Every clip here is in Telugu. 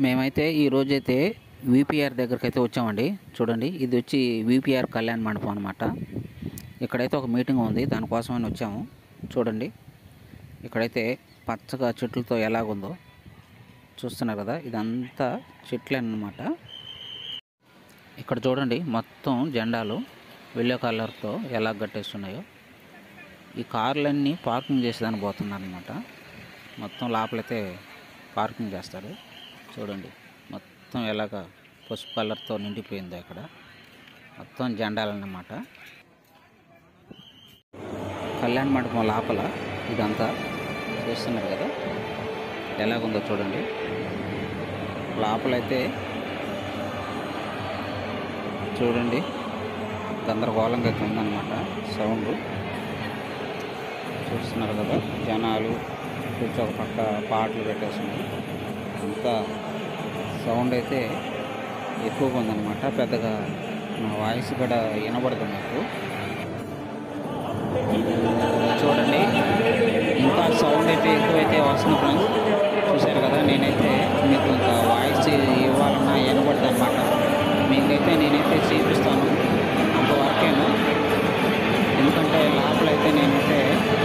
మేమైతే ఈరోజైతే విపిఆర్ దగ్గరికి అయితే వచ్చామండి. చూడండి, ఇది వచ్చి విపిఆర్ కళ్యాణ మండపం అనమాట. ఇక్కడైతే ఒక మీటింగ్ ఉంది, దానికోసమని వచ్చాము. చూడండి, ఇక్కడైతే పచ్చగా చెట్లతో ఎలాగుందో చూస్తున్నారు కదా, ఇదంతా చెట్లే అన్నమాట. ఇక్కడ చూడండి, మొత్తం జెండాలు ఎల్లో కలర్తో ఎలా కట్టేస్తున్నాయో. ఈ కార్లన్నీ పార్కింగ్ చేసేదాన్ని పోతున్నారనమాట. మొత్తం లోపలైతే పార్కింగ్ చేస్తారు. చూడండి, మొత్తం ఎలాగ పసుపు కలర్తో నిండిపోయింది. అక్కడ మొత్తం జెండాలన్నమాట. కళ్యాణ మండపం లోపల ఇదంతా చూస్తున్నారు కదా, ఎలాగుందో చూడండి. లోపలైతే చూడండి, గందరగోళంగా అయితే ఉందన్నమాట. సౌండ్ చూస్తున్నారు కదా, జనాలు కూర్చో ఒక పక్క పాటలు పెట్టేస్తున్నారు. అంతా సౌండ్ అయితే ఎక్కువగా ఉందన్నమాట. పెద్దగా నా వాయిస్ కూడా వినబడదు నాకు. చూడండి, ఇంకా సౌండ్ అయితే ఎక్కువైతే వస్తుంది ఫ్రెండ్స్. చూశారు కదా, నేనైతే మీకు ఇంకా వాయిస్ ఇవ్వాలన్నా వినబడదు అనమాట. మీకైతే నేనైతే చూపిస్తాను అంతవరకేను. ఎందుకంటే లోపలైతే నేనైతే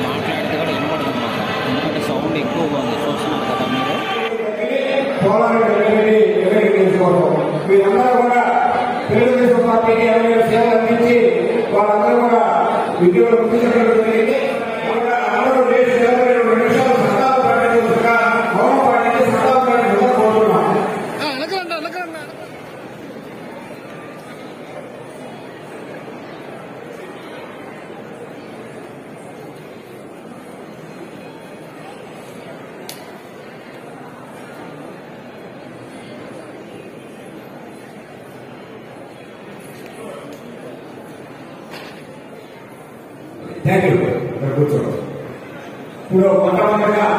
మాట్లాడితే కూడా వినబడదు అనమాట. ఎందుకంటే సౌండ్ ఎక్కువగా ఉంది. చూస్తున్నారు కదా మీరు. వీళ్ళందరూ కూడా తెలుగుదేశం పార్టీకి ఎవరైనా సేవలు అందించి వాళ్ళందరూ కూడా విద్యలో అందరూ దేశ సేవలు 2 నిమిషాలు సంతాప పార్టీగా మౌన పార్టీకి సంతాప పార్టీగా కోరుతున్నాం. Thank you. కూర్చోండి. ఇప్పుడు మొట్టమొదటిగా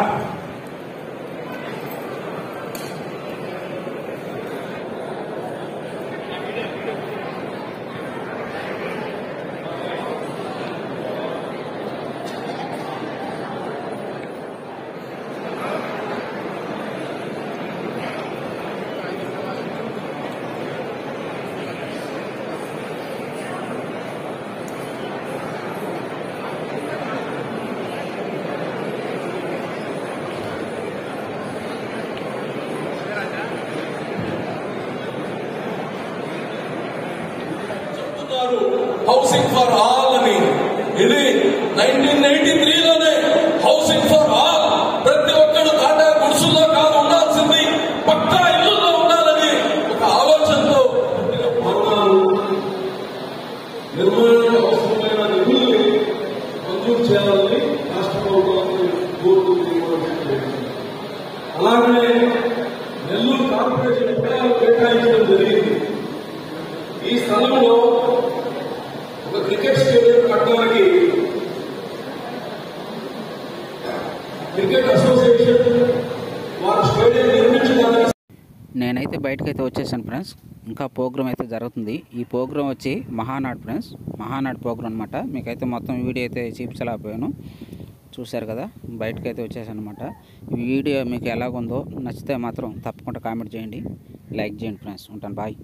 హౌసింగ్ ఫర్ ఆల్ అని, ఇది 1983లోనే హౌసింగ్ ఫర్ ఆల్, ప్రతి ఒక్కరు కాటా గుడుసుల్లో కాదు ఉండాల్సింది, పక్కా ఇల్లుల్లో ఉండాలని ఒక ఆలోచనతో నిర్మాణానికి అవసరమైన నిధుల్ని మంజూరు చేయాలని రాష్ట్ర ప్రభుత్వాన్ని కోరుకుంటుంది. అలాగే నెల్లూరు కార్పొరేషన్ విషయాలు కేటాయించడం జరిగింది. ఈ స్థలంలో ఒక క్రికెట్ స్టేడియం కట్టడానికి క్రికెట్ అసోసియేషన్ వారి స్టేడియం నిర్మించడానికి నేనైతే బయటకైతే వచ్చేసాను ఫ్రెండ్స్. ఇంకా ప్రోగ్రామ్ అయితే జరుగుతుంది. ఈ ప్రోగ్రామ్ వచ్చి మహానాడు ఫ్రెండ్స్, మహానాడు ప్రోగ్రామ్ అనమాట. మీకైతే మొత్తం వీడియో అయితే చూపించలేకపోయాను. చూశారు కదా, బయటకైతే వచ్చేసాను అనమాట. ఈ వీడియో మీకు ఎలాగుందో నచ్చితే మాత్రం తప్పకుండా కామెంట్ చేయండి, లైక్ చేయండి ఫ్రెండ్స్. ఉంటాను, బాయ్.